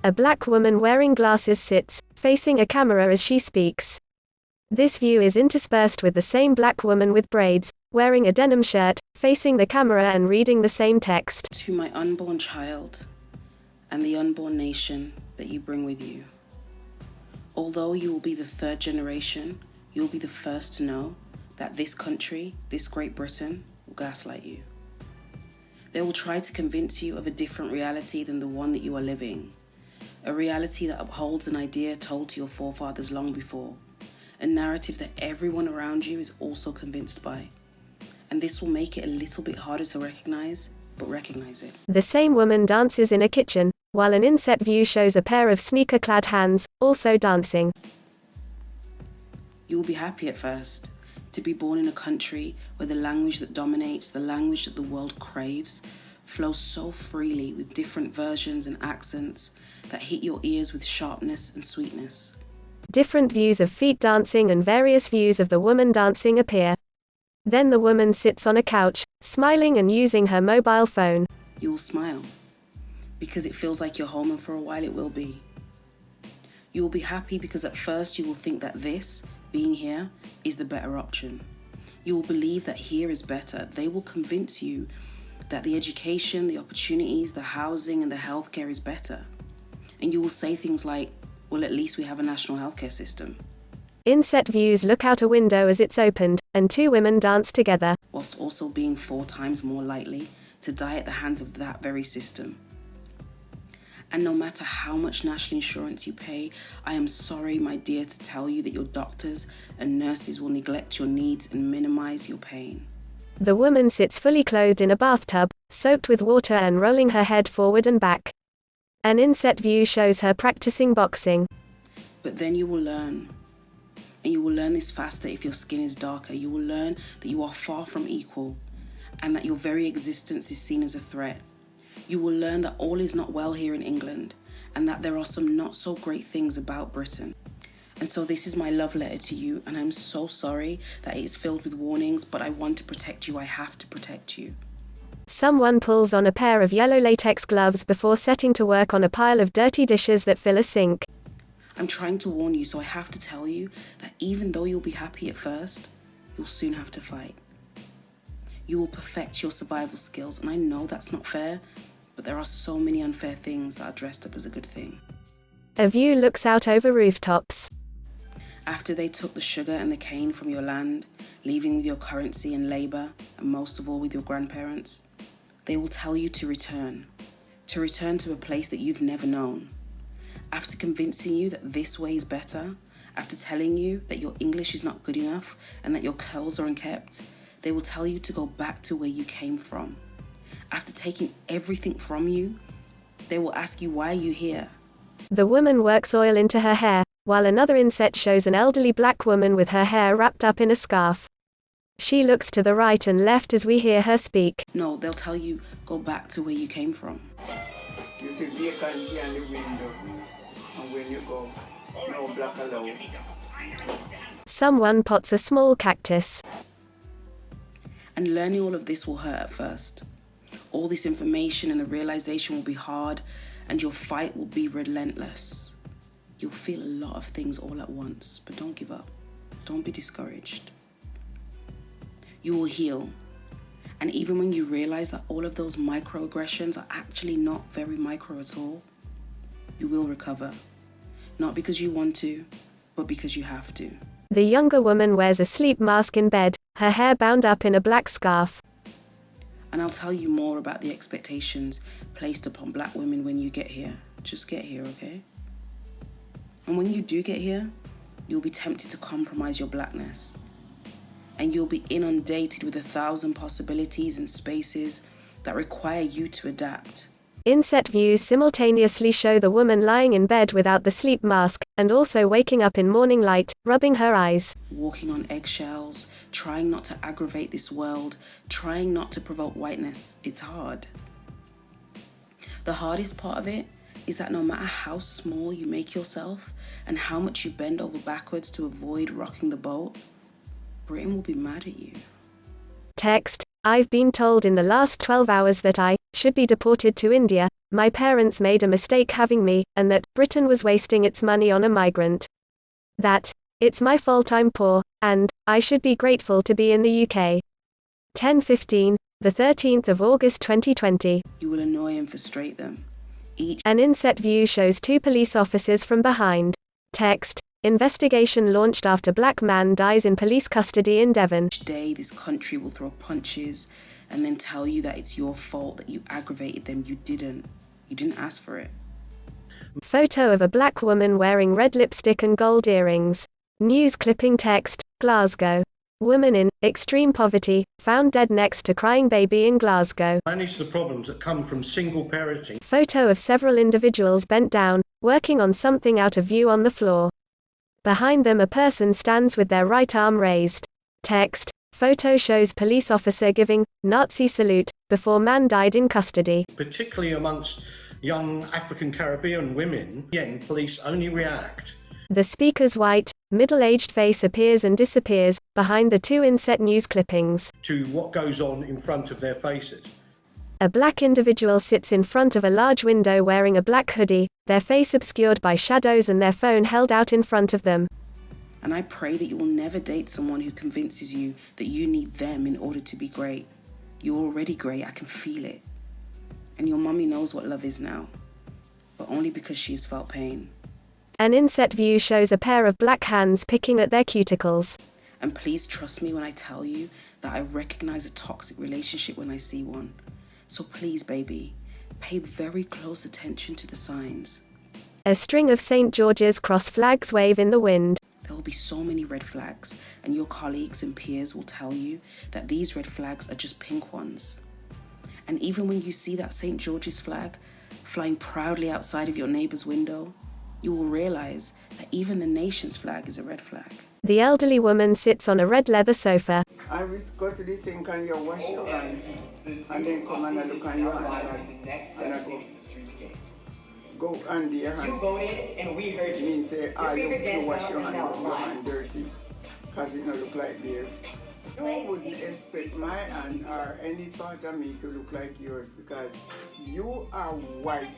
A black woman wearing glasses sits, facing a camera as she speaks. This view is interspersed with the same black woman with braids, wearing a denim shirt, facing the camera and reading the same text. To my unborn child and the unborn nation that you bring with you. Although you will be the third generation, you will be the first to know that this country, this Great Britain, will gaslight you. They will try to convince you of a different reality than the one that you are living. A reality that upholds an idea told to your forefathers long before. A narrative that everyone around you is also convinced by. And this will make it a little bit harder to recognize, but recognize it. The same woman dances in a kitchen, while an inset view shows a pair of sneaker-clad hands, also dancing. You will be happy at first to be born in a country where the language that dominates, the language that the world craves, flows so freely with different versions and accents that hit your ears with sharpness and sweetness. Different views of feet dancing and various views of the woman dancing appear. Then the woman sits on a couch, smiling and using her mobile phone. You will smile, because it feels like you're home, and for a while it will be. You will be happy because at first you will think that this, being here, is the better option. You will believe that here is better. They will convince you that the education, the opportunities, the housing and the healthcare is better. And you will say things like, well, at least we have a national healthcare system. Inset views look out a window as it's opened, and two women dance together. Whilst also being 4 times more likely to die at the hands of that very system. And no matter how much national insurance you pay, I am sorry, my dear, to tell you that your doctors and nurses will neglect your needs and minimize your pain. The woman sits fully clothed in a bathtub, soaked with water and rolling her head forward and back. An inset view shows her practicing boxing. But then you will learn. And you will learn this faster if your skin is darker. You will learn that you are far from equal and that your very existence is seen as a threat. You will learn that all is not well here in England and that there are some not so great things about Britain. And so this is my love letter to you, and I'm so sorry that it is filled with warnings, but I want to protect you. I have to protect you. Someone pulls on a pair of yellow latex gloves before setting to work on a pile of dirty dishes that fill a sink. I'm trying to warn you, so I have to tell you that even though you'll be happy at first, you'll soon have to fight. You will perfect your survival skills, and I know that's not fair, but there are so many unfair things that are dressed up as a good thing. A view looks out over rooftops. After they took the sugar and the cane from your land, leaving with your currency and labour, and most of all with your grandparents, they will tell you to return to a place that you've never known. After convincing you that this way is better, after telling you that your English is not good enough and that your curls are unkept, they will tell you to go back to where you came from. After taking everything from you, they will ask you, why are you here? The woman works oil into her hair, while another inset shows an elderly black woman with her hair wrapped up in a scarf. She looks to the right and left as we hear her speak. No, they'll tell you, go back to where you came from. You see vacancy on the window, and when you go, no black allowed. Someone pots a small cactus. And learning all of this will hurt at first. All this information and the realization will be hard, and your fight will be relentless. You'll feel a lot of things all at once, but don't give up. Don't be discouraged. You will heal. And even when you realize that all of those microaggressions are actually not very micro at all, you will recover. Not because you want to, but because you have to. The younger woman wears a sleep mask in bed, her hair bound up in a black scarf. And I'll tell you more about the expectations placed upon black women when you get here. Just get here, okay? And when you do get here, you'll be tempted to compromise your blackness. And you'll be inundated with 1,000 possibilities and spaces that require you to adapt. Inset views simultaneously show the woman lying in bed without the sleep mask, and also waking up in morning light, rubbing her eyes. Walking on eggshells, trying not to aggravate this world, trying not to provoke whiteness. It's hard. The hardest part of it is that no matter how small you make yourself and how much you bend over backwards to avoid rocking the boat, Britain will be mad at you. Text: I've been told in the last 12 hours that I should be deported to India. my parents made a mistake having me, and that Britain was wasting its money on a migrant. That it's my fault I'm poor, and I should be grateful to be in the UK. 10:15, the 13th of August 2020. You will annoy and frustrate them. An inset view shows two police officers from behind. Text: investigation launched after black man dies in police custody in Devon. Each day this country will throw punches and then tell you that it's your fault, that you aggravated them. You didn't ask for it. Photo of a black woman wearing red lipstick and gold earrings. News clipping text: Glasgow. Woman in extreme poverty found dead next to crying baby in Glasgow. Manage the problems that come from single parenting. Photo of several individuals bent down, working on something out of view on the floor. Behind them a person stands with their right arm raised. Text: photo shows police officer giving Nazi salute before man died in custody. Particularly amongst young African Caribbean women, again, police only react. The speaker's white, middle-aged face appears and disappears behind the two inset news clippings. To what goes on in front of their faces. A black individual sits in front of a large window wearing a black hoodie, their face obscured by shadows and their phone held out in front of them. And I pray that you will never date someone who convinces you that you need them in order to be great. You're already great, I can feel it. And your mummy knows what love is now, but only because she has felt pain. An inset view shows a pair of black hands picking at their cuticles. And please trust me when I tell you that I recognize a toxic relationship when I see one. So please, baby, pay very close attention to the signs. A string of St. George's cross flags wave in the wind. There will be so many red flags, and your colleagues and peers will tell you that these red flags are just pink ones. And even when you see that St. George's flag flying proudly outside of your neighbor's window, you will realize that even the nation's flag is a red flag. The elderly woman sits on a red leather sofa. I will go to the sink and you wash your hands, and then come and look on your hand and go under your hand. You voted and we heard you. Means say, Your favorite dance wash style your is hand, now your live. hand dirty, because it don't look like theirs. You wouldn't expect my hand or any part of me to look like yours, because you are white,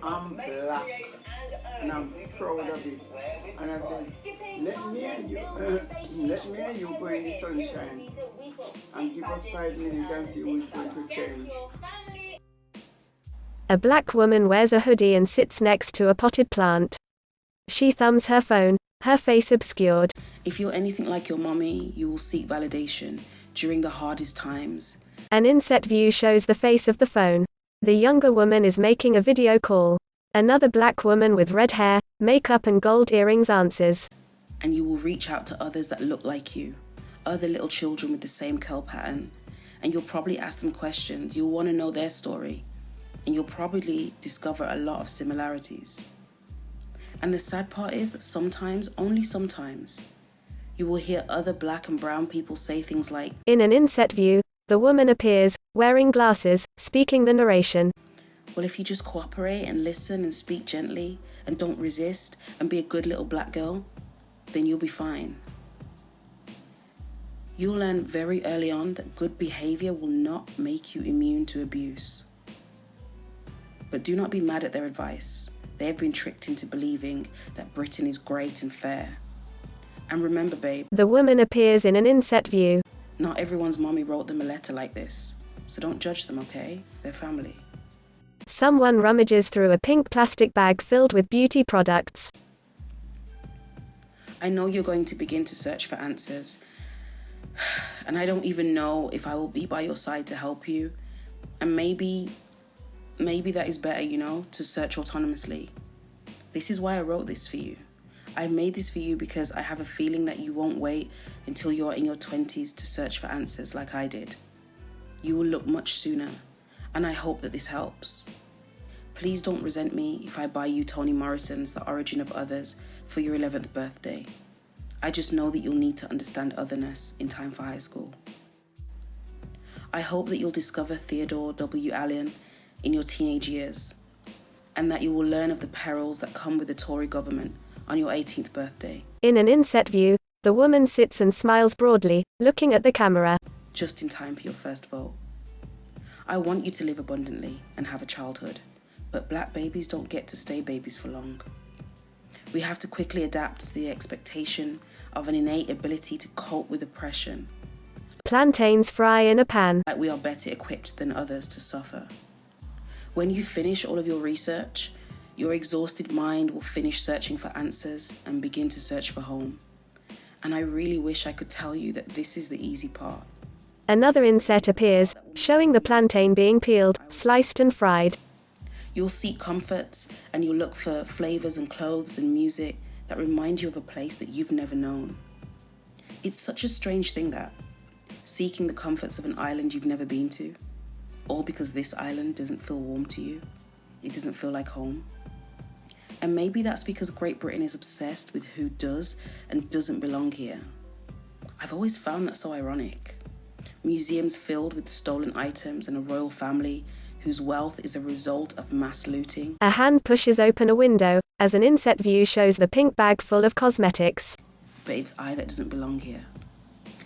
I'm black, and I'm proud of it. And I said, let me and you go in the sunshine and give us 5 minutes and see who's going to change. A black woman wears a hoodie and sits next to a potted plant. She thumbs her phone, her face obscured. If you're anything like your mommy, you will seek validation during the hardest times. An inset view shows the face of the phone. The younger woman is making a video call. Another black woman with red hair, makeup and gold earrings answers. And you will reach out to others that look like you, other little children with the same curl pattern. And you'll probably ask them questions. You'll want to know their story. And you'll probably discover a lot of similarities. And the sad part is that sometimes, only sometimes, you will hear other black and brown people say things like, in an inset view, the woman appears, wearing glasses, speaking the narration. well, if you just cooperate and listen and speak gently and don't resist and be a good little black girl, then you'll be fine. You'll learn very early on that good behavior will not make you immune to abuse. But do not be mad at their advice. They have been tricked into believing that Britain is great and fair. And remember, babe, The woman appears in an inset view. not everyone's mommy wrote them a letter like this. So don't judge them, okay? They're family. Someone rummages through a pink plastic bag filled with beauty products. I know you're going to begin to search for answers. And I don't even know if I will be by your side to help you. And maybe that is better, to search autonomously. This is why I wrote this for you. I made this for you because I have a feeling that you won't wait until you're in your 20s to search for answers like I did. You will look much sooner, and I hope that this helps. Please don't resent me if I buy you Toni Morrison's The Origin of Others for your 11th birthday. I just know that you'll need to understand otherness in time for high school. I hope that you'll discover Theodore W. Allen in your teenage years, and that you will learn of the perils that come with the Tory government on your 18th birthday. In an inset view, the woman sits and smiles broadly, looking at the camera. Just in time for your first vote. I want you to live abundantly and have a childhood, but black babies don't get to stay babies for long. We have to quickly adapt to the expectation of an innate ability to cope with oppression. Plantains fry in a pan. Like we are better equipped than others to suffer. When you finish all of your research, your exhausted mind will finish searching for answers and begin to search for home. And I really wish I could tell you that this is the easy part. Another inset appears, showing the plantain being peeled, sliced and fried. You'll seek comforts and you'll look for flavors and clothes and music that remind you of a place that you've never known. It's such a strange thing that, seeking the comforts of an island you've never been to, all because this island doesn't feel warm to you. It doesn't feel like home. And maybe that's because Great Britain is obsessed with who does and doesn't belong here. I've always found that so ironic. Museums filled with stolen items and a royal family whose wealth is a result of mass looting. A hand pushes open a window, as an inset view shows the pink bag full of cosmetics. But it's I that doesn't belong here.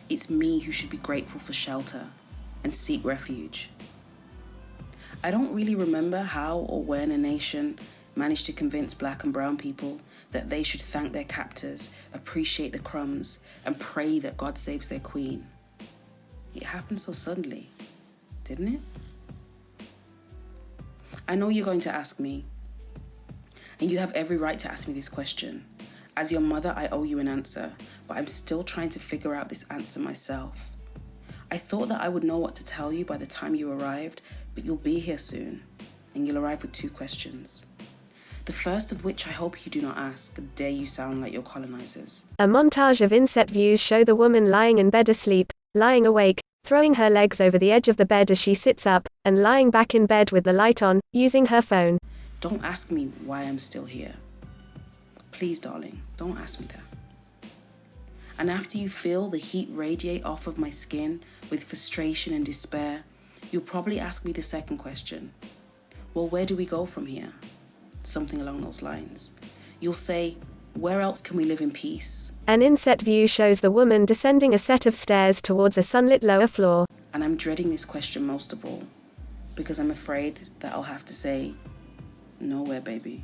It's me who should be grateful for shelter and seek refuge. I don't really remember how or when a nation managed to convince black and brown people that they should thank their captors, appreciate the crumbs, and pray that God saves their queen. It happened so suddenly, didn't it? I know you're going to ask me, and you have every right to ask me this question. As your mother, I owe you an answer, but I'm still trying to figure out this answer myself. I thought that I would know what to tell you by the time you arrived, but you'll be here soon, and you'll arrive with 2 questions. The first of which I hope you do not ask, dare you sound like your colonizers. A montage of inset views show the woman lying in bed asleep, lying awake, throwing her legs over the edge of the bed as she sits up, and lying back in bed with the light on, using her phone. Don't ask me why I'm still here. Please, darling, don't ask me that. And after you feel the heat radiate off of my skin with frustration and despair, you'll probably ask me the second question. Well, where do we go from here? Something along those lines. You'll say, where else can we live in peace? An inset view shows the woman descending a set of stairs towards a sunlit lower floor. And I'm dreading this question most of all, because I'm afraid that I'll have to say, nowhere, baby.